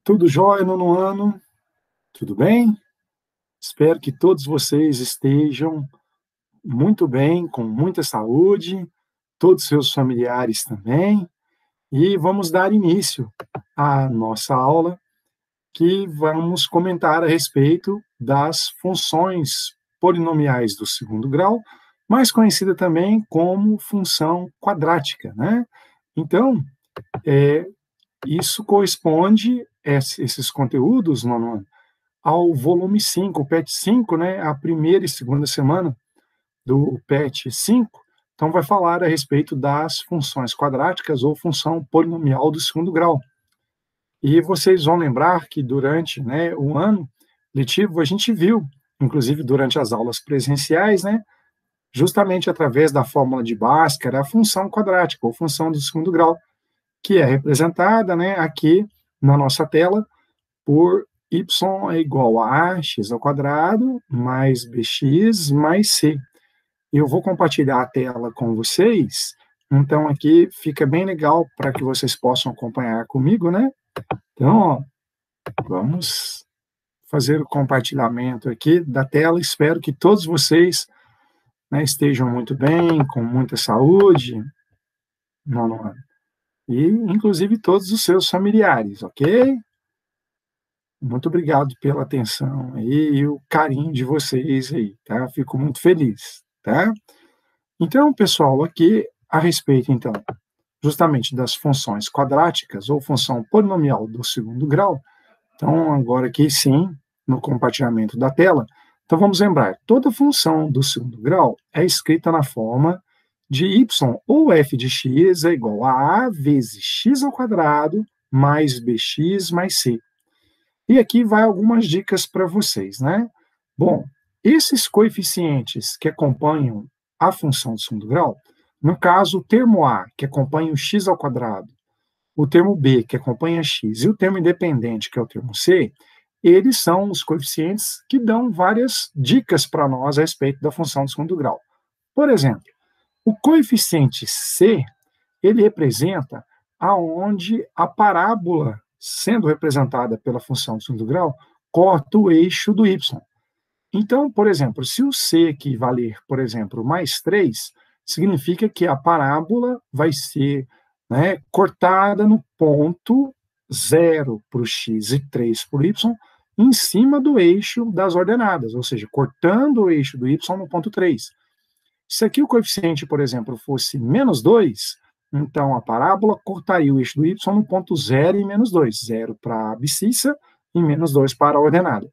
Tudo jóia, nono ano? Tudo bem? Espero que todos vocês estejam muito bem, com muita saúde, todos os seus familiares também. E vamos dar início à nossa aula, que vamos comentar a respeito das funções polinomiais do segundo grau, mais conhecida também como função quadrática, né? Então, isso corresponde, esses conteúdos, nono ano, ao volume 5, o PET 5, né, a primeira e segunda semana do PET 5, então vai falar a respeito das funções quadráticas ou função polinomial do segundo grau. E vocês vão lembrar que durante, né, o ano letivo a gente viu, inclusive durante as aulas presenciais, né, justamente através da fórmula de Bhaskara, a função quadrática ou função do segundo grau, que é representada, né, aqui na nossa tela por y é igual a x ao quadrado mais bx mais c. Eu vou compartilhar a tela com vocês, então aqui fica bem legal para que vocês possam acompanhar comigo, né? Então, ó, vamos fazer o compartilhamento aqui da tela. Espero que todos vocês, né, estejam muito bem, com muita saúde, e inclusive todos os seus familiares, ok? Muito obrigado pela atenção aí e o carinho de vocês aí, tá? Fico muito feliz, tá? Então, pessoal, aqui a respeito, então, justamente das funções quadráticas ou função polinomial do segundo grau. Então, agora aqui sim, no compartilhamento da tela. Então, vamos lembrar, toda função do segundo grau é escrita na forma de y ou f de x é igual a vezes x ao quadrado mais bx mais c. E aqui vai algumas dicas para vocês, né? Bom, esses coeficientes que acompanham a função do segundo grau, no caso, o termo a, que acompanha o x ao quadrado, o termo b, que acompanha x, e o termo independente, que é o termo c, eles são os coeficientes que dão várias dicas para nós a respeito da função do segundo grau. Por exemplo, o coeficiente c, ele representa aonde a parábola, sendo representada pela função do segundo grau, corta o eixo do y. Então, por exemplo, se o c equivaler, por exemplo, mais 3, significa que a parábola vai ser, né, cortada no ponto 0 para o x e 3 para o y, em cima do eixo das ordenadas, ou seja, cortando o eixo do y no ponto 3. Se aqui o coeficiente, por exemplo, fosse menos 2, então a parábola cortaria o eixo do y no ponto 0 e menos 2, 0 para a abscissa e menos 2 para a ordenada.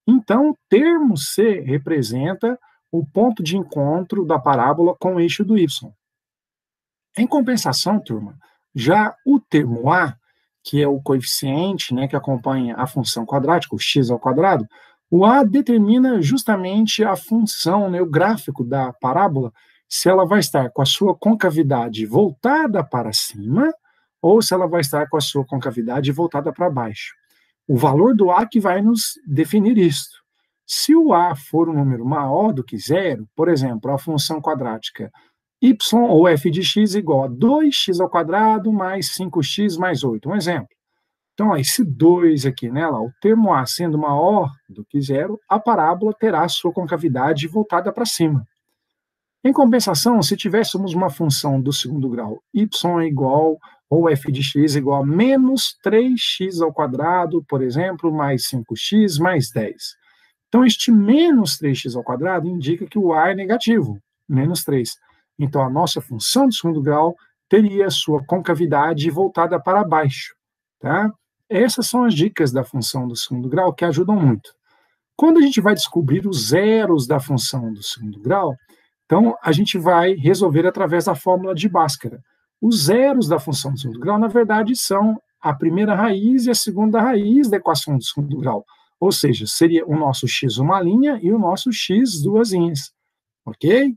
Então, o termo C representa o ponto de encontro da parábola com o eixo do y. Em compensação, turma, já o termo A, que é o coeficiente, né, que acompanha a função quadrática, o x ao quadrado, o A determina justamente a função, né, o gráfico da parábola, se ela vai estar com a sua concavidade voltada para cima ou se ela vai estar com a sua concavidade voltada para baixo. O valor do A que vai nos definir isto. Se o A for um número maior do que zero, por exemplo, a função quadrática y ou f de x igual a 2x ao quadrado mais 5x mais 8, um exemplo. Então, ó, esse 2 aqui, né, lá, o termo A sendo maior do que zero, a parábola terá a sua concavidade voltada para cima. Em compensação, se tivéssemos uma função do segundo grau, y é igual, ou f de x igual a menos 3x ao quadrado, por exemplo, mais 5x mais 10. Então, este menos 3x ao quadrado indica que o a é negativo, menos 3. Então, a nossa função de segundo grau teria a sua concavidade voltada para baixo, tá? Essas são as dicas da função do segundo grau que ajudam muito. Quando a gente vai descobrir os zeros da função do segundo grau, então a gente vai resolver através da fórmula de Bhaskara. Os zeros da função do segundo grau, na verdade, são a primeira raiz e a segunda raiz da equação do segundo grau. Ou seja, seria o nosso x uma linha e o nosso x duas linhas. Ok?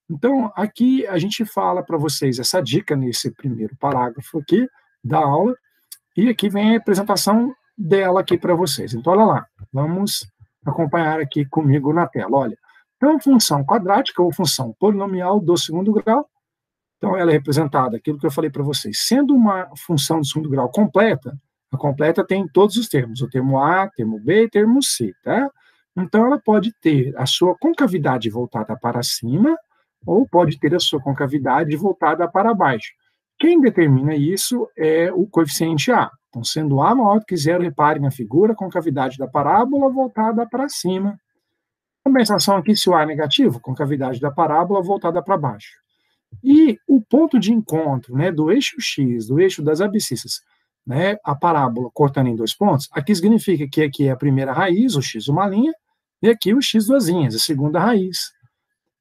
Então, aqui a gente fala para vocês essa dica nesse primeiro parágrafo aqui da aula, e aqui vem a apresentação dela aqui para vocês. Então, olha lá, vamos acompanhar aqui comigo na tela. Olha, então, função quadrática ou função polinomial do segundo grau, então ela é representada, aquilo que eu falei para vocês, sendo uma função do segundo grau completa, A completa tem todos os termos, o termo A, termo B e termo C, tá? Então, ela pode ter a sua concavidade voltada para cima ou pode ter a sua concavidade voltada para baixo. Quem determina isso é o coeficiente A. Então, sendo A maior do que zero, repare na figura, a concavidade da parábola voltada para cima. Compensação aqui, se o A é negativo, concavidade da parábola voltada para baixo. E o ponto de encontro, né, do eixo X, do eixo das abscissas, né, a parábola cortando em 2 pontos, aqui significa que aqui é a primeira raiz, o x uma linha, e aqui o x duas linhas, a segunda raiz.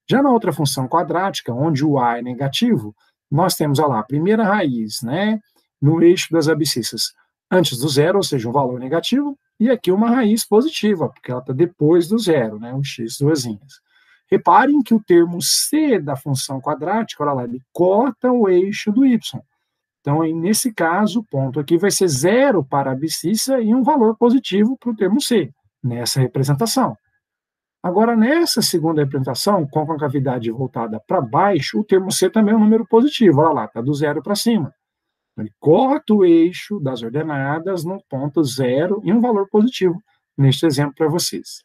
Já na outra função quadrática, onde o a é negativo, nós temos, olha lá, a primeira raiz, né, no eixo das abscissas, antes do zero, ou seja, um valor negativo, e aqui uma raiz positiva, porque ela está depois do zero, né, o x duas linhas. Reparem que o termo c da função quadrática, olha lá, ele corta o eixo do y. Então, nesse caso, o ponto aqui vai ser zero para a abscissa e um valor positivo para o termo c, nessa representação. Agora, nessa segunda representação, com a concavidade voltada para baixo, o termo c também é um número positivo, olha lá, está do zero para cima. Ele corta o eixo das ordenadas no ponto zero e um valor positivo, neste exemplo para vocês.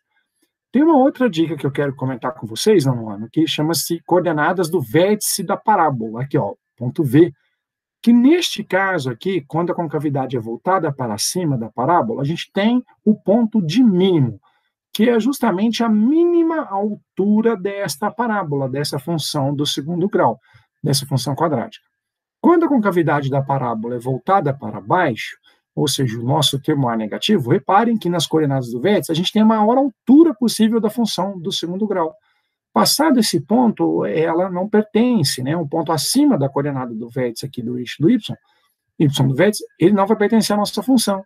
Tem uma outra dica que eu quero comentar com vocês, Ano, que chama-se coordenadas do vértice da parábola, aqui, ó, ponto V, que neste caso aqui, quando a concavidade é voltada para cima da parábola, a gente tem o ponto de mínimo, que é justamente a mínima altura desta parábola, dessa função do segundo grau, dessa função quadrática. Quando a concavidade da parábola é voltada para baixo, ou seja, o nosso termo A negativo, reparem que nas coordenadas do vértice a gente tem a maior altura possível da função do segundo grau. Passado esse ponto, ela não pertence, né? Um ponto acima da coordenada do vértice aqui do eixo do y do vértice, ele não vai pertencer à nossa função.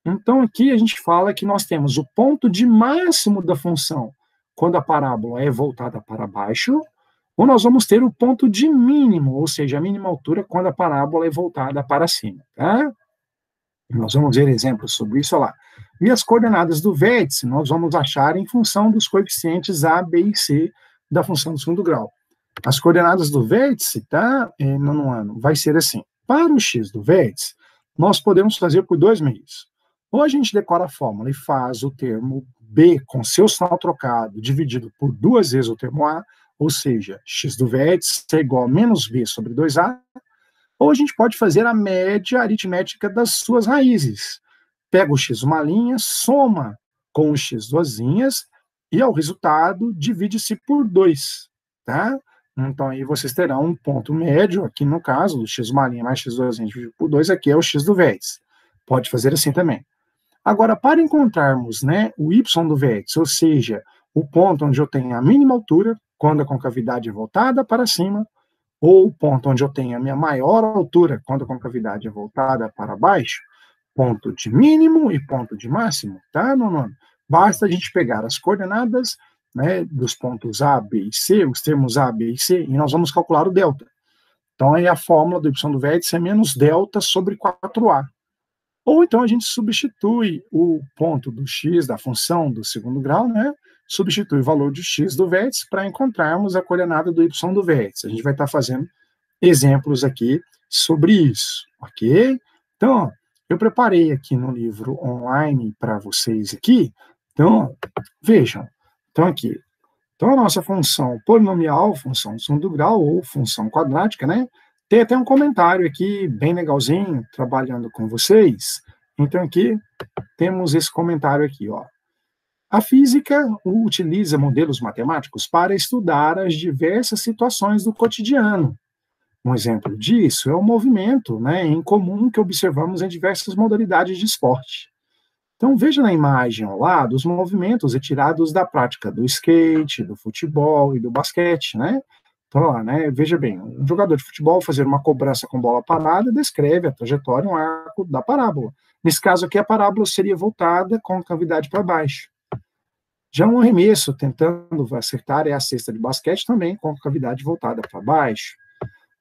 Então, aqui a gente fala que nós temos o ponto de máximo da função quando a parábola é voltada para baixo, ou nós vamos ter o ponto de mínimo, ou seja, a mínima altura quando a parábola é voltada para cima, tá? Nós vamos ver exemplos sobre isso lá. E as coordenadas do vértice nós vamos achar em função dos coeficientes A, B e C da função do segundo grau. As coordenadas do vértice, tá? No ano, vai ser assim. Para o x do vértice, nós podemos fazer por dois meios. Ou a gente decora a fórmula e faz o termo B com seu sinal trocado dividido por duas vezes o termo A, ou seja, x do vértice é igual a menos B sobre 2A, ou a gente pode fazer a média aritmética das suas raízes. Pega o x uma linha, soma com o x duas linhas, e ao resultado divide-se por 2, tá? Então aí vocês terão um ponto médio, aqui no caso, do x uma linha mais x duas linhas dividido por 2, aqui é o x do vértice. Pode fazer assim também. Agora, para encontrarmos, né, o y do vértice, ou seja, o ponto onde eu tenho a mínima altura, quando a concavidade é voltada para cima, ou o ponto onde eu tenho a minha maior altura, quando a concavidade é voltada para baixo, ponto de mínimo e ponto de máximo, tá, nono? Basta a gente pegar as coordenadas, né, dos pontos A, B e C, os termos A, B e C, e nós vamos calcular o delta. Então, aí a fórmula do y do vértice é menos delta sobre 4A. Ou então a gente substitui o ponto do x da função do segundo grau, né? Substitui o valor de x do vértice para encontrarmos a coordenada do y do vértice. A gente vai estar fazendo exemplos aqui sobre isso, ok? Então, ó, eu preparei aqui no livro online para vocês aqui. Então, vejam. Então, aqui. Então, a nossa função polinomial, função do segundo grau ou função quadrática, né? Tem até um comentário aqui, bem legalzinho, trabalhando com vocês. Então, aqui, temos esse comentário aqui, ó. A física utiliza modelos matemáticos para estudar as diversas situações do cotidiano. Um exemplo disso é o movimento, né, em comum que observamos em diversas modalidades de esporte. Então, veja na imagem ao lado os movimentos retirados da prática do skate, do futebol e do basquete, né? Então, lá, né, veja bem, um jogador de futebol fazer uma cobrança com bola parada descreve a trajetória, um arco da parábola. Nesse caso aqui, a parábola seria voltada com a cavidade para baixo. Já um arremesso, tentando acertar, é a cesta de basquete também, com a cavidade voltada para baixo.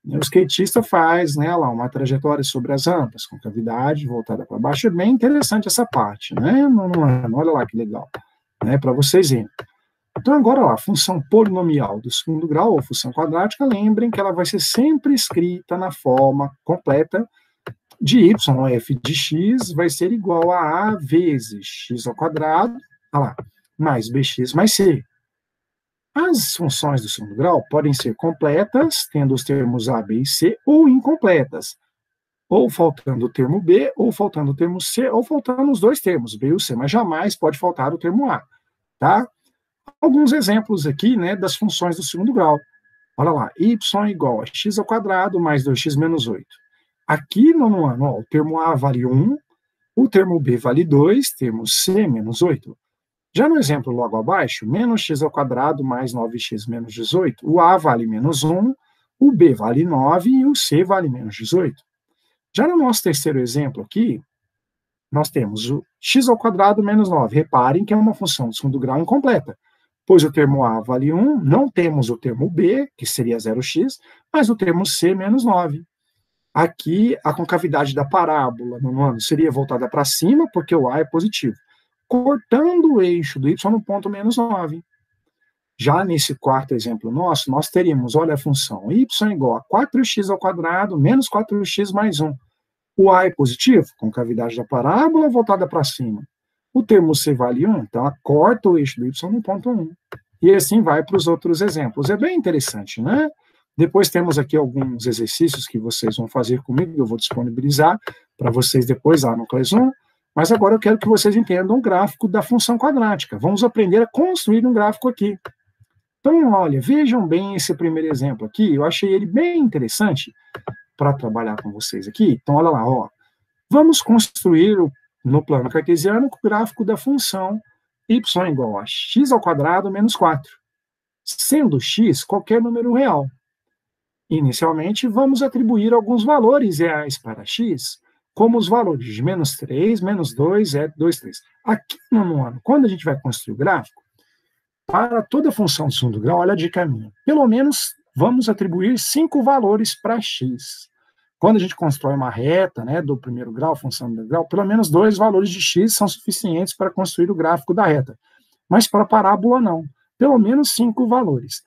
O skatista faz, né, lá, uma trajetória sobre as rampas, com cavidade voltada para baixo. É bem interessante essa parte, né? Olha lá que legal, né, para vocês verem. Então, agora lá, a função polinomial do segundo grau, ou função quadrática, lembrem que ela vai ser sempre escrita na forma completa, de y, f de x vai ser igual a vezes x ao quadrado, olha lá, mais bx mais c. As funções do segundo grau podem ser completas, tendo os termos a, b e c, ou incompletas, ou faltando o termo b, ou faltando o termo c, ou faltando os dois termos, b e o c, mas jamais pode faltar o termo a, tá? Alguns exemplos aqui, né, das funções do segundo grau. Olha lá, y igual a x ao quadrado mais 2x menos 8. Aqui no nono ano, ó, o termo a vale 1, o termo b vale 2, termo c menos 8. Já no exemplo logo abaixo, menos x ao quadrado mais 9x menos 18, o a vale menos 1, o b vale 9 e o c vale menos 18. Já no nosso terceiro exemplo aqui, nós temos o x ao quadrado menos 9. Reparem que é uma função de segundo grau incompleta, pois o termo a vale 1, não temos o termo b, que seria 0x, mas o termo c menos 9. Aqui, a concavidade da parábola no ano seria voltada para cima, porque o a é positivo, cortando o eixo do y no ponto menos 9. Já nesse quarto exemplo nosso, nós teríamos, olha a função, y igual a 4x ao quadrado menos 4x mais 1. O a é positivo, concavidade da parábola voltada para cima. O termo c vale 1, então ela corta o eixo do y no ponto 1. E assim vai para os outros exemplos. É bem interessante, né? Depois temos aqui alguns exercícios que vocês vão fazer comigo, eu vou disponibilizar para vocês depois lá no Classroom, mas agora eu quero que vocês entendam o gráfico da função quadrática. Vamos aprender a construir um gráfico aqui. Então, olha, vejam bem esse primeiro exemplo aqui, eu achei ele bem interessante para trabalhar com vocês aqui. Então, olha lá, ó. Vamos construir no plano cartesiano o gráfico da função y igual a x ao quadrado menos 4, sendo x qualquer número real. Inicialmente, vamos atribuir alguns valores reais para x, como os valores de menos 3, menos 2, 2, 3. Aqui no nono ano, quando a gente vai construir o gráfico, para toda função de segundo grau, olha a dica minha, pelo menos vamos atribuir 5 valores para x. Quando a gente constrói uma reta, né, do primeiro grau, função do primeiro grau, pelo menos 2 valores de x são suficientes para construir o gráfico da reta. Mas para a parábola, não. Pelo menos 5 valores.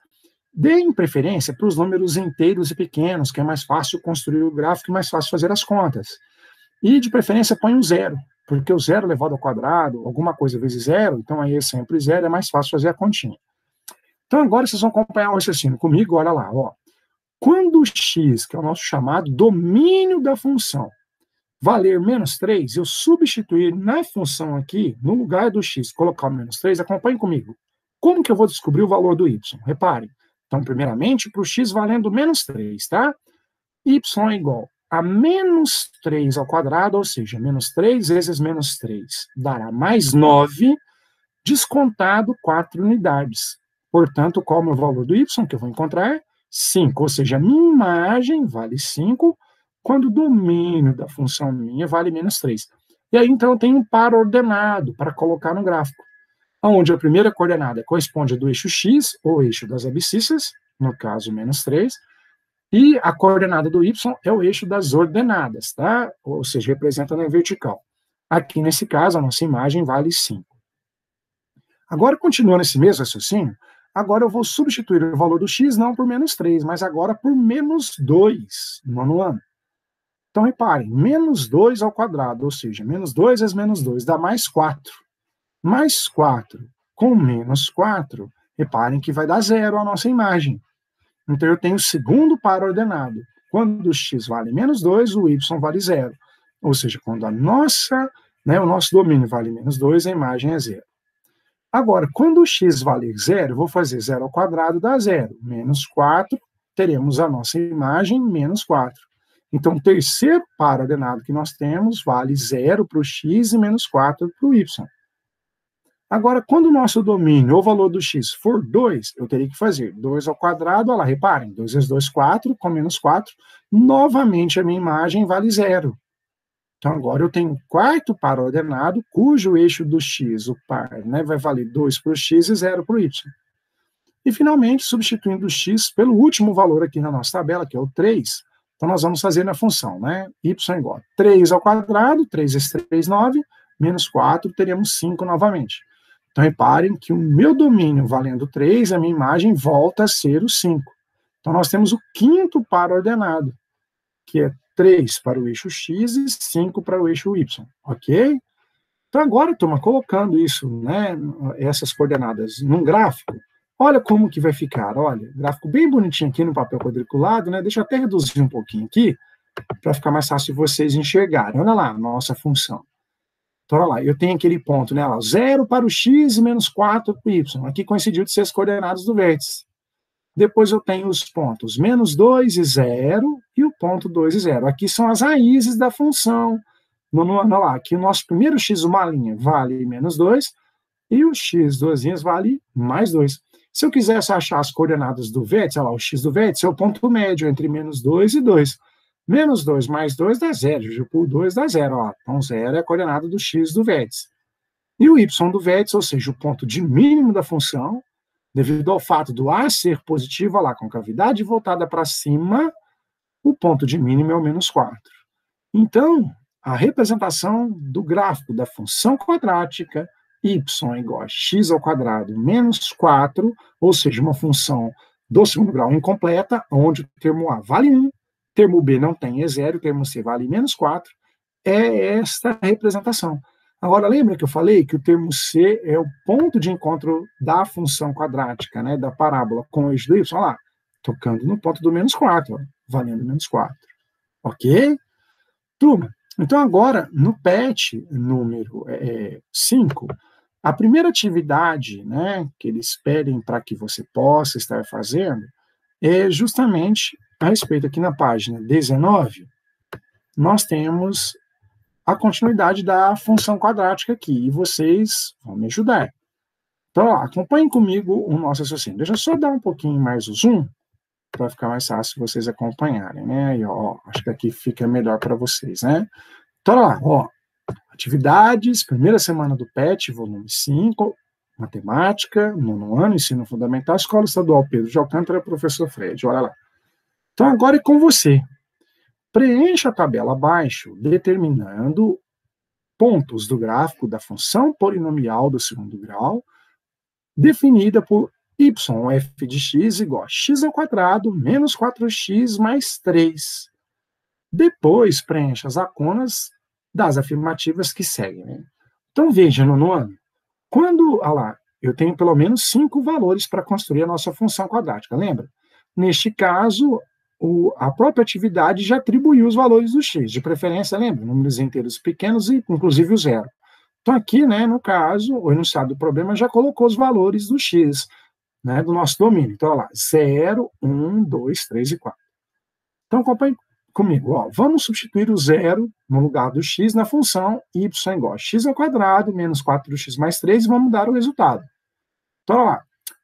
Deem preferência para os números inteiros e pequenos, que é mais fácil construir o gráfico e mais fácil fazer as contas. E, de preferência, põe um zero, porque o zero elevado ao quadrado, alguma coisa vezes zero, então aí é sempre zero, é mais fácil fazer a continha. Então, agora vocês vão acompanhar o raciocínio comigo, olha lá, ó. Quando x, que é o nosso chamado domínio da função, valer menos 3, eu substituir na função aqui, no lugar do x, colocar o menos 3, acompanhe comigo. Como que eu vou descobrir o valor do y? Reparem. Então, primeiramente, para o x valendo menos 3, tá? Y é igual a menos 3 ao quadrado, ou seja, menos 3 vezes menos 3 dará mais 9, descontado 4 unidades. Portanto, qual é o meu valor do y que eu vou encontrar? 5, ou seja, a minha imagem vale 5, quando o domínio da função minha vale menos 3. E aí, então, eu tenho um par ordenado para colocar no gráfico, onde a primeira coordenada corresponde do eixo x, ou eixo das abscissas, no caso, menos 3, e a coordenada do y é o eixo das ordenadas, tá? Ou seja, representa na vertical. Aqui, nesse caso, a nossa imagem vale 5. Agora, continuando esse mesmo raciocínio, agora eu vou substituir o valor do x não por menos 3, mas agora por menos 2 no nono ano. Então, reparem, menos 2 ao quadrado, ou seja, menos 2 vezes menos 2 dá mais 4. Mais 4 com menos 4, reparem que vai dar 0 a nossa imagem. Então, eu tenho o segundo par ordenado. Quando o x vale menos 2, o y vale 0. Ou seja, quando o nosso domínio vale menos 2, a imagem é 0. Agora, quando o x vale 0, eu vou fazer 0 ao quadrado, dá 0. Menos 4, teremos a nossa imagem menos 4. Então, o terceiro par ordenado que nós temos vale 0 para o x e menos 4 para o y. Agora, quando o nosso domínio, ou valor do x, for 2, eu teria que fazer 2 ao quadrado, olha lá, reparem, 2 vezes 2, 4, com menos 4, novamente a minha imagem vale 0. Então, agora eu tenho um quarto par ordenado, cujo eixo do x, o par, né, vai valer 2 para o x e 0 para o y. E, finalmente, substituindo o x pelo último valor aqui na nossa tabela, que é o 3, então nós vamos fazer na função, né, y igual a 3 ao quadrado, 3 vezes 3, 9, menos 4, teríamos 5 novamente. Então, reparem que o meu domínio valendo 3, a minha imagem volta a ser o 5. Então, nós temos o quinto par ordenado, que é 3 para o eixo x e 5 para o eixo y, ok? Então agora, turma, colocando isso, né, essas coordenadas num gráfico, olha como que vai ficar, olha, gráfico bem bonitinho aqui no papel quadriculado, né, deixa eu até reduzir um pouquinho aqui, para ficar mais fácil de vocês enxergarem. Olha lá a nossa função. Então, olha lá, eu tenho aquele ponto, né, lá, 0 para o x e menos 4 para o y. Aqui coincidiu de ser as coordenadas do vértice. Depois eu tenho os pontos menos 2 e 0 e o ponto 2 e 0. Aqui são as raízes da função. Olha lá, aqui o nosso primeiro x, uma linha, vale menos 2 e o x, duas linhas, vale mais 2. Se eu quisesse achar as coordenadas do vértice, olha lá, o x do vértice é o ponto médio entre menos 2 e 2. Menos 2 mais 2 dá 0, dividido por 2 dá 0. Ó. Então, 0 é a coordenada do x do vértice. E o y do vértice, ou seja, o ponto de mínimo da função, devido ao fato do A ser positivo, olha lá, com cavidade voltada para cima, o ponto de mínimo é o menos 4. Então, a representação do gráfico da função quadrática y é igual a x ao quadrado menos 4, ou seja, uma função do segundo grau incompleta, onde o termo A vale 1, termo B não tem, é 0, o termo C vale menos 4, é esta representação. Agora, lembra que eu falei que o termo C é o ponto de encontro da função quadrática, né, da parábola com o eixo do y? Olha lá, tocando no ponto do menos 4, ó, valendo menos 4. Ok? Turma, então agora, no PET número 5, a primeira atividade, né, que eles pedem para que você possa estar fazendo é justamente a respeito aqui na página 19, nós temos a continuidade da função quadrática aqui, e vocês vão me ajudar. Então, ó, acompanhem comigo o nosso raciocínio. Deixa eu só dar um pouquinho mais o zoom, para ficar mais fácil vocês acompanharem, né? E, ó, acho que aqui fica melhor para vocês, né? Então, olha lá, ó, atividades, primeira semana do PET, volume 5, matemática, nono ano, ensino fundamental, Escola Estadual Pedro de Alcântara, professor Fred, olha lá. Então, agora é com você. Preencha a tabela abaixo, determinando pontos do gráfico da função polinomial do segundo grau, definida por y, f de x igual a x ao quadrado menos 4x mais 3. Depois, preencha as lacunas das afirmativas que seguem. Né? Então, veja, nono ano, quando, olha lá, eu tenho pelo menos 5 valores para construir a nossa função quadrática, lembra? Neste caso, a própria atividade já atribuiu os valores do x, de preferência, lembra? Números inteiros pequenos e, inclusive, o zero. Então, aqui, né, no caso, o enunciado do problema já colocou os valores do x, né, do nosso domínio. Então, olha lá, 0, 1, 2, 3 e 4. Então, acompanhe comigo. Ó, vamos substituir o zero no lugar do x na função y igual a x ao quadrado menos 4x mais 3 e vamos dar o resultado. Então, olha lá,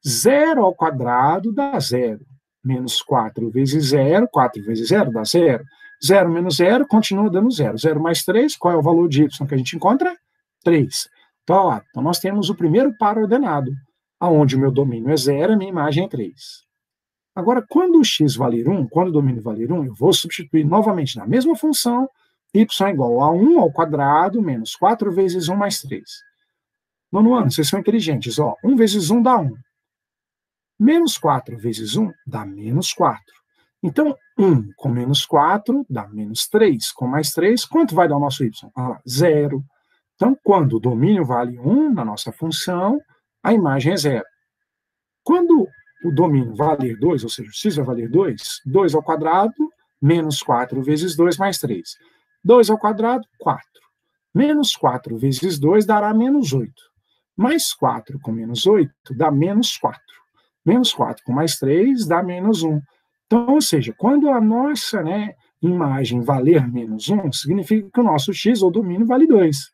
0 ao quadrado dá 0. Menos 4 vezes 0, 4 vezes 0 dá 0. 0 menos 0 continua dando 0. 0 mais 3, qual é o valor de y que a gente encontra? 3. Então, olha lá, então nós temos o primeiro par ordenado, onde o meu domínio é 0, a minha imagem é 3. Agora, quando o x valer 1, quando o domínio valer 1, eu vou substituir novamente na mesma função, y igual a 1 ao quadrado menos 4 vezes 1 mais 3. Nono ano, vocês são inteligentes, ó, 1 vezes 1 dá 1. Menos 4 vezes 1 dá menos 4. Então, 1 com menos 4 dá menos 3. Com mais 3, quanto vai dar o nosso y? Ah, 0. Então, quando o domínio vale 1 na nossa função, a imagem é 0. Quando o domínio valer 2, ou seja, o x vai valer 2, 2 ao quadrado, menos 4 vezes 2 mais 3. 2 ao quadrado, 4. Menos 4 vezes 2 dará menos 8. Mais 4 com menos 8 dá menos 4. Menos 4 com mais 3 dá menos 1. Então, ou seja, quando a nossa, né, imagem valer menos 1, significa que o nosso x ou domínio vale 2.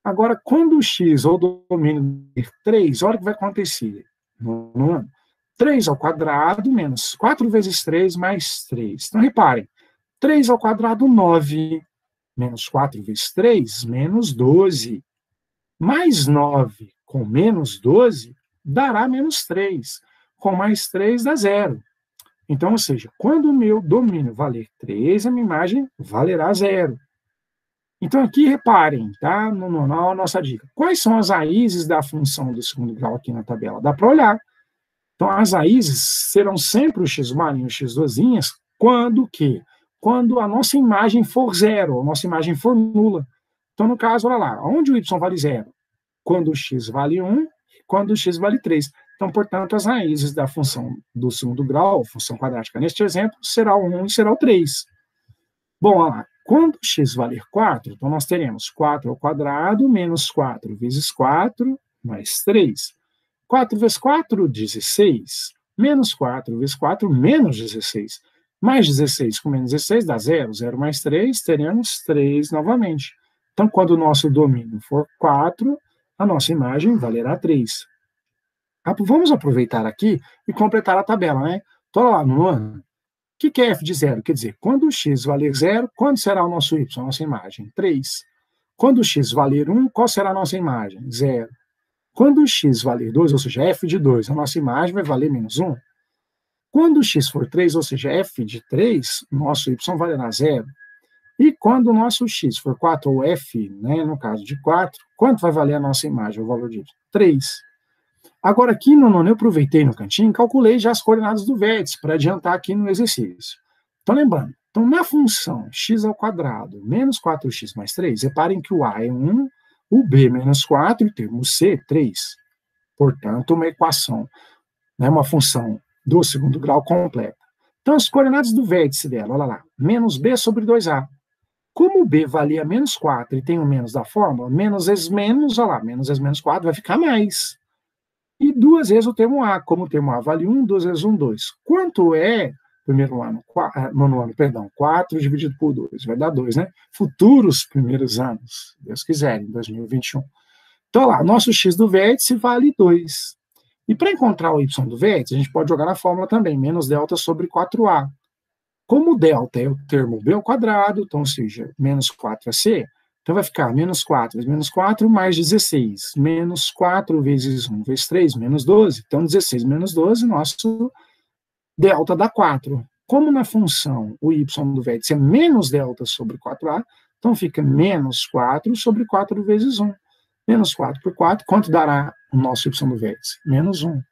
Agora, quando o x ou domínio valer 3, olha o que vai acontecer. 3 ao quadrado menos 4 vezes 3 mais 3. Então, reparem, 3 ao quadrado, 9. Menos 4 vezes 3, menos 12. Mais 9 com menos 12 dará menos 3. Com mais 3 dá 0. Então, ou seja, quando o meu domínio valer 3, a minha imagem valerá 0. Então, aqui, reparem, tá? No nossa dica. Quais são as raízes da função do segundo grau aqui na tabela? Dá para olhar. Então, as raízes serão sempre o x1 e o x2, quando que? quando a nossa imagem for zero, a nossa imagem for nula. Então, no caso, olha lá, onde o y vale zero? Quando o x vale 1, quando o x vale 3. Então, portanto, as raízes da função do segundo grau, função quadrática neste exemplo, será o 1 e será o 3. Bom, olha lá, quando x valer 4, então nós teremos 4 ao quadrado menos 4 vezes 4 mais 3. 4 vezes 4, 16. Menos 4 vezes 4, menos 16. Mais 16 com menos 16 dá 0. 0 mais 3, teremos 3 novamente. Então, quando o nosso domínio for 4, a nossa imagem valerá 3. Vamos aproveitar aqui e completar a tabela, né? Então, lá no ano, o que é f de 0? Quer dizer, quando o x valer 0, quando será o nosso y, a nossa imagem? 3. Quando o x valer 1, qual será a nossa imagem? 0. Quando o x valer 2, ou seja, f de 2, a nossa imagem vai valer menos 1. Quando o x for 3, ou seja, f de 3, nosso y valerá 0. E quando o nosso x for 4, ou f, né, no caso de 4, quanto vai valer a nossa imagem, o valor de y? 3. Agora, aqui no nono, eu aproveitei no cantinho e calculei já as coordenadas do vértice, para adiantar aqui no exercício. Então, lembrando, então, na função x ao quadrado menos 4x mais 3, reparem que o a é 1, o b menos 4 e o termo c, 3. Portanto, uma equação, né, uma função do segundo grau completa. Então, as coordenadas do vértice dela, olha lá, menos b sobre 2a. Como o b valia menos 4 e tem o menos da fórmula, menos vezes menos, olha lá, menos vezes menos 4 vai ficar mais. E 2 vezes o termo a, como o termo a vale 1, 2 vezes 1, 2. Quanto é, nono ano, 4 dividido por 2, vai dar 2, né? Futuros primeiros anos, Deus quiser, em 2021. Então, lá, nosso x do vértice vale 2. E para encontrar o y do vértice, a gente pode jogar na fórmula também, menos delta sobre 4a. Como o delta é o termo b ao quadrado, então, ou seja, menos 4ac, então vai ficar menos 4 vezes menos 4 mais 16. Menos 4 vezes 1 vezes 3, menos 12. Então, 16 menos 12, nosso delta dá 4. Como na função o y do vértice é menos delta sobre 4a, então fica menos 4 sobre 4 vezes 1. Menos 4 por 4, quanto dará o nosso y do vértice? Menos 1.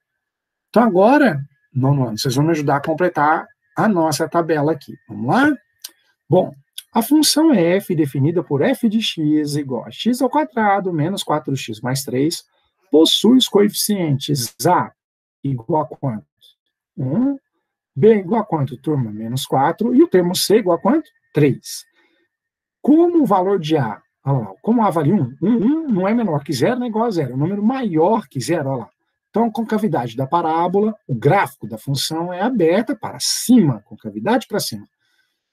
Então, agora, nono ano, vocês vão me ajudar a completar a nossa tabela aqui. Vamos lá? Bom, a função f definida por f de x igual a x ao quadrado menos 4x mais 3 possui os coeficientes a igual a quanto? 1, b igual a quanto, turma? Menos 4, e o termo c igual a quanto? 3. Como o valor de a, olha lá, como a vale 1, 1 não é menor que 0, não é igual a 0, é um número maior que 0, olha lá. Então, a concavidade da parábola, o gráfico da função é aberta para cima, concavidade para cima.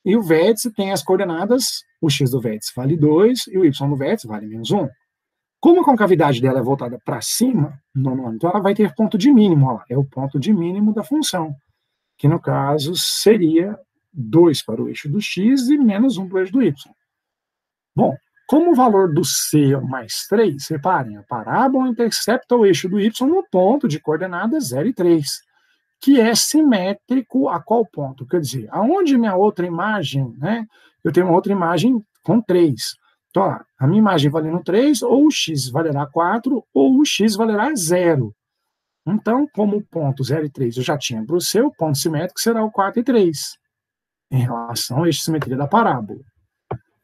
E o vértice tem as coordenadas, o x do vértice vale 2 e o y do vértice vale menos 1. Como a concavidade dela é voltada para cima, então ela vai ter ponto de mínimo, ó, é o ponto de mínimo da função, que no caso seria 2 para o eixo do x e menos 1 para o eixo do y. Bom, como o valor do c é mais 3, reparem, a parábola intercepta o eixo do y no ponto de coordenadas 0 e 3. Que é simétrico a qual ponto? Quer dizer, aonde minha outra imagem, né? Eu tenho uma outra imagem com 3. Então, ó, a minha imagem valendo 3, ou o x valerá 4, ou o x valerá 0. Então, como o ponto 0 e 3 eu já tinha para o seu, o ponto simétrico será o 4 e 3, em relação a eixo de simetria da parábola.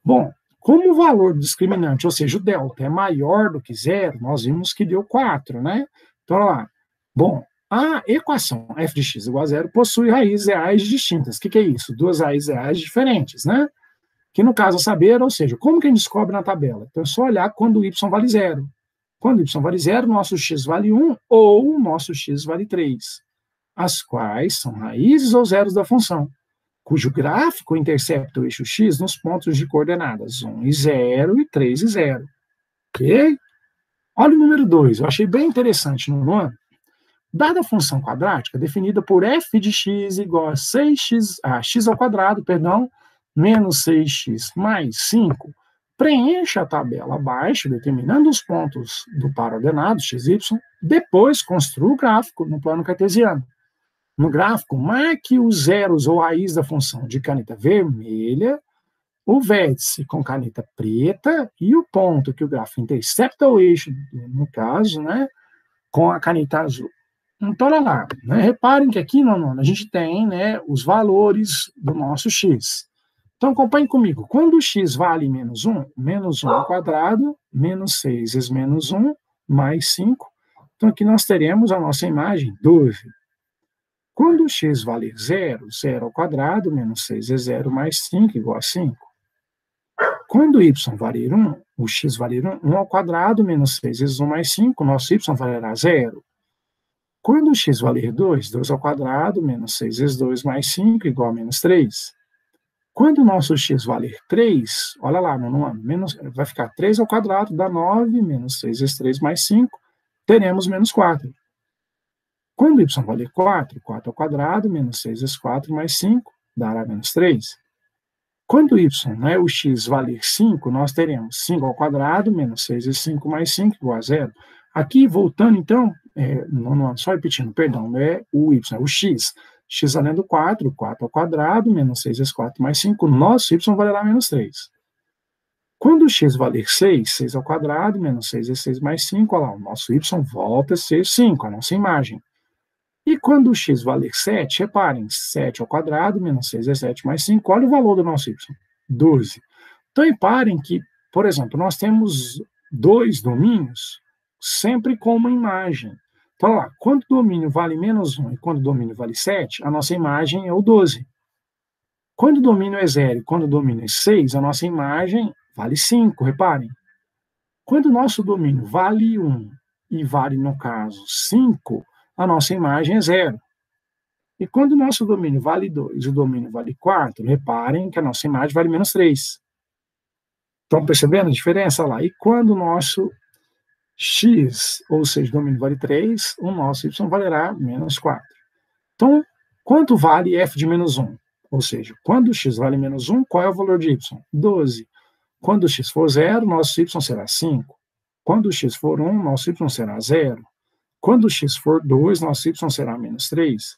Bom, como o valor do discriminante, ou seja, o delta, é maior do que 0, nós vimos que deu 4, né? Então, olha lá. Bom, a equação f de x igual a 0 possui raízes reais distintas. O que é isso? Duas raízes reais diferentes, né? Que no caso a saber, ou seja, como que a gente descobre na tabela? Então é só olhar quando o y vale 0. Quando o y vale 0, nosso x vale 1 ou nosso x vale 3, as quais são raízes ou zeros da função, cujo gráfico intercepta o eixo x nos pontos de coordenadas 1 e 0 e 3 e 0. Ok? Olha o número 2, eu achei bem interessante no ano. Dada a função quadrática, definida por f de x igual a 6x, x ao quadrado, menos 6x mais 5, preencha a tabela abaixo, determinando os pontos do par ordenado, x, y, depois construa o gráfico no plano cartesiano. No gráfico, marque os zeros ou raiz da função de caneta vermelha, o vértice com caneta preta e o ponto que o gráfico intercepta o eixo, no caso, né, com a caneta azul. Então, olha lá, né? Reparem que aqui a gente tem, né, os valores do nosso x. Então, acompanhe comigo. Quando x vale menos 1 ao quadrado, menos 6 vezes menos 1, mais 5. Então, aqui nós teremos a nossa imagem 12. Quando x valer 0 ao quadrado, menos 6 vezes 0, mais 5, igual a 5. Quando y valer 1, o x valer 1 ao quadrado, menos 6 vezes 1 mais 5, nosso y valerá 0. Quando x valer 2 ao quadrado, menos 6 vezes 2 mais 5, igual a menos 3. Quando o nosso x valer 3, olha lá, vai ficar 3 ao quadrado, dá 9, menos 6 vezes 3 mais 5, teremos menos 4. Quando y valer 4 ao quadrado, menos 6 vezes 4 mais 5, dará menos 3. Quando y, o x, valer 5, nós teremos 5 ao quadrado, menos 6 vezes 5 mais 5, igual a 0. Aqui, voltando, então, só repetindo, perdão, o y, o x. X valendo 4 ao quadrado, menos 6 vezes 4 mais 5, nosso y valerá menos 3. Quando o x valer 6 ao quadrado, menos 6 vezes 6 mais 5, olha lá, o nosso y volta a ser 5, a nossa imagem. E quando o x valer 7, reparem, 7 ao quadrado, menos 6 vezes 7 mais 5, olha o valor do nosso y, 12. Então, reparem que, por exemplo, nós temos dois domínios sempre com uma imagem. Então, olha lá, quando o domínio vale menos 1 e quando o domínio vale 7, a nossa imagem é o 12. Quando o domínio é 0 e quando o domínio é 6, a nossa imagem vale 5, reparem. Quando o nosso domínio vale 1 e vale, no caso, 5, a nossa imagem é 0. E quando o nosso domínio vale 2 e o domínio vale 4, reparem que a nossa imagem vale menos 3. Estão percebendo a diferença lá? E quando o nosso x, ou seja, o domínio vale 3, o nosso y valerá menos 4. Então, quanto vale f de menos 1? Ou seja, quando x vale menos 1, qual é o valor de y? 12. Quando x for 0, nosso y será 5. Quando x for 1, nosso y será 0. Quando x for 2, nosso y será menos 3.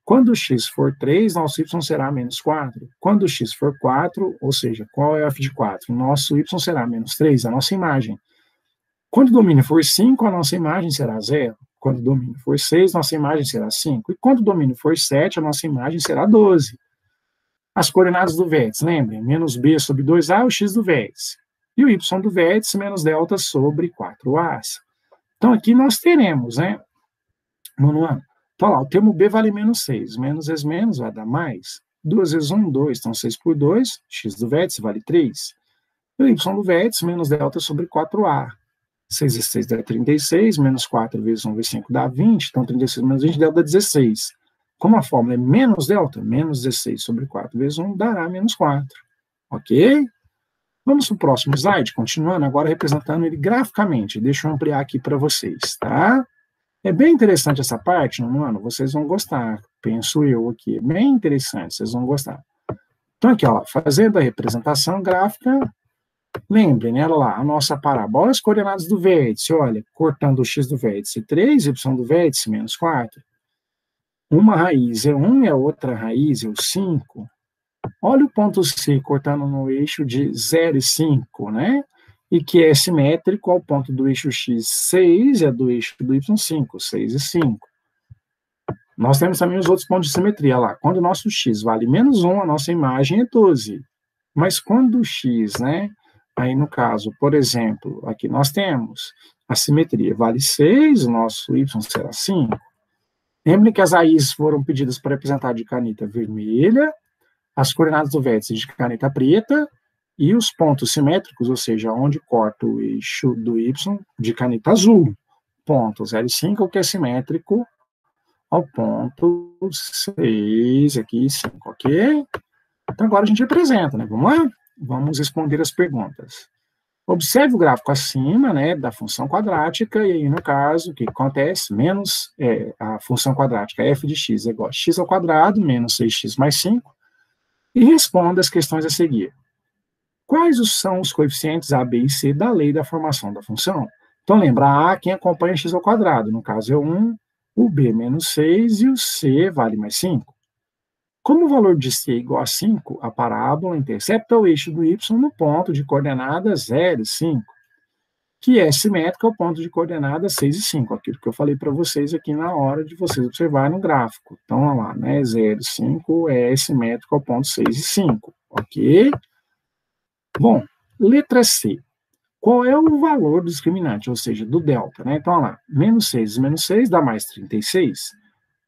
Quando x for 3, nosso y será menos 4. Quando x for 4, ou seja, qual é f de 4? Nosso y será menos 3, a nossa imagem. Quando o domínio for 5, a nossa imagem será 0. Quando o domínio for 6, nossa imagem será 5. E quando o domínio for 7, a nossa imagem será 12. As coordenadas do vértice, lembrem, menos b sobre 2a é o x do vértice. E o y do vértice menos delta sobre 4a. Então, aqui nós teremos, Então, lá, o termo b vale menos 6. Menos vezes menos vai dar mais. 2 vezes 1, 2. Então, 6 por 2, x do vértice vale 3. E o y do vértice menos delta sobre 4a. 6 vezes 6 dá 36, menos 4 vezes 1 vezes 5 dá 20, então 36 menos 20 dá 16. Como a fórmula é menos delta, menos 16 sobre 4 vezes 1 dará menos 4. Ok? Vamos para o próximo slide, continuando, agora representando ele graficamente. Deixa eu ampliar aqui para vocês, tá? É bem interessante essa parte, mano, vocês vão gostar, penso eu aqui. É bem interessante, vocês vão gostar. Então aqui, ó, fazendo a representação gráfica, lembrem, né, olha lá, a nossa parábola, as coordenadas do vértice, olha, cortando o x do vértice 3, y do vértice menos 4. Uma raiz é 1 e a outra raiz é o 5. Olha o ponto C cortando no eixo de 0 e 5, né? E que é simétrico ao ponto do eixo x 6 e a do eixo do y 5, 6 e 5. Nós temos também os outros pontos de simetria lá. Quando o nosso x vale menos 1, a nossa imagem é 12. Mas quando o x, né? Aí, no caso, por exemplo, aqui nós temos a simetria vale 6, o nosso y será 5. Lembrem que as raízes foram pedidas para representar de caneta vermelha, as coordenadas do vértice de caneta preta e os pontos simétricos, ou seja, onde corta o eixo do y, de caneta azul. Ponto 0 e 5, que é simétrico ao ponto 6, aqui 5, ok? Então, agora a gente representa, né? Vamos lá? Vamos responder as perguntas. Observe o gráfico acima, né, da função quadrática, e aí, no caso, o que acontece? Menos a função quadrática f de x é igual a x ao quadrado, menos 6x mais 5, e responda as questões a seguir. Quais são os coeficientes a, b e c da lei da formação da função? Então, lembra, a quem acompanha x ao quadrado, no caso é 1, o b menos 6 e o c vale mais 5. Como o valor de c é igual a 5, a parábola intercepta o eixo do y no ponto de coordenadas 0 e 5, que é simétrico ao ponto de coordenadas 6 e 5, aquilo que eu falei para vocês aqui na hora de vocês observarem no gráfico. Então, olha lá, né, 0 e 5 é simétrico ao ponto 6 e 5, ok? Bom, letra C. Qual é o valor do discriminante, ou seja, do delta, né? Então, olha lá, menos 6 dá mais 36.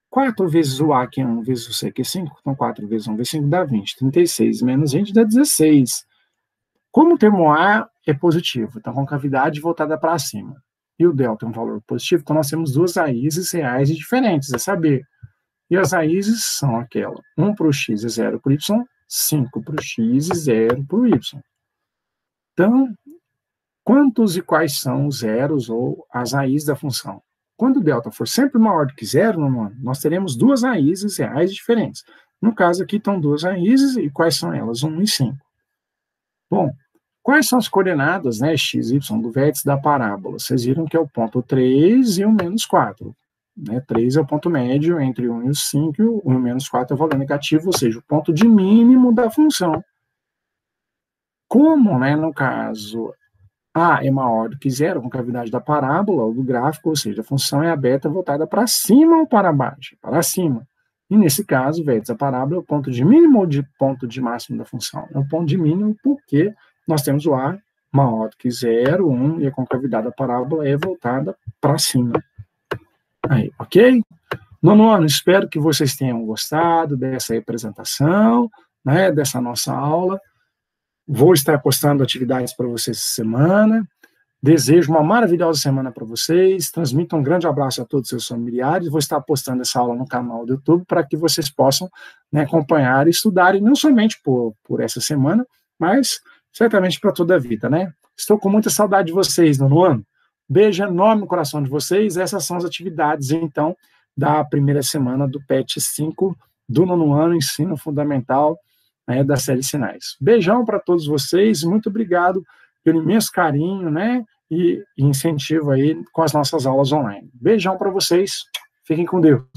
4 vezes o A, que é 1, vezes o C, que é 5, então 4 vezes 1 vezes 5 dá 20. 36 menos 20 dá 16. Como o termo A é positivo, então com cavidade voltada para cima, e o delta é um valor positivo, então nós temos duas raízes reais e diferentes, a saber. E as raízes são aquela, 1 para o x e 0 para o y, 5 para o x e 0 para o y. Então, quantos e quais são os zeros ou as raízes da função? Quando o delta for sempre maior do que zero, nós teremos duas raízes reais diferentes. No caso aqui estão duas raízes, e quais são elas? 1 e 5. Bom, quais são as coordenadas, né, x, y, do vértice da parábola? Vocês viram que é o ponto 3 e o menos 4. Né? 3 é o ponto médio entre 1 e o 5, e o menos 4 é o valor negativo, ou seja, o ponto de mínimo da função. Como, né, no caso, A é maior do que zero, com cavidade da parábola ou do gráfico, ou seja, a função é a beta voltada para cima ou para baixo? Para cima. E nesse caso, o vértice da parábola é o ponto de mínimo ou de ponto de máximo da função? É o ponto de mínimo porque nós temos o A maior do que 0, 1, e a concavidade da parábola é voltada para cima. Aí, ok? Nono ano, espero que vocês tenham gostado dessa representação, né, dessa nossa aula. Vou estar postando atividades para vocês essa semana. Desejo uma maravilhosa semana para vocês. Transmito um grande abraço a todos os seus familiares. Vou estar postando essa aula no canal do YouTube para que vocês possam, né, acompanhar e estudarem, não somente por essa semana, mas certamente para toda a vida, né? Estou com muita saudade de vocês, nono ano. Beijo enorme no coração de vocês. Essas são as atividades, então, da primeira semana do PET 5 do nono ano, ensino fundamental, né, da série Sinais. Beijão para todos vocês, muito obrigado pelo imenso carinho, né, e incentivo aí com as nossas aulas online. Beijão para vocês, fiquem com Deus.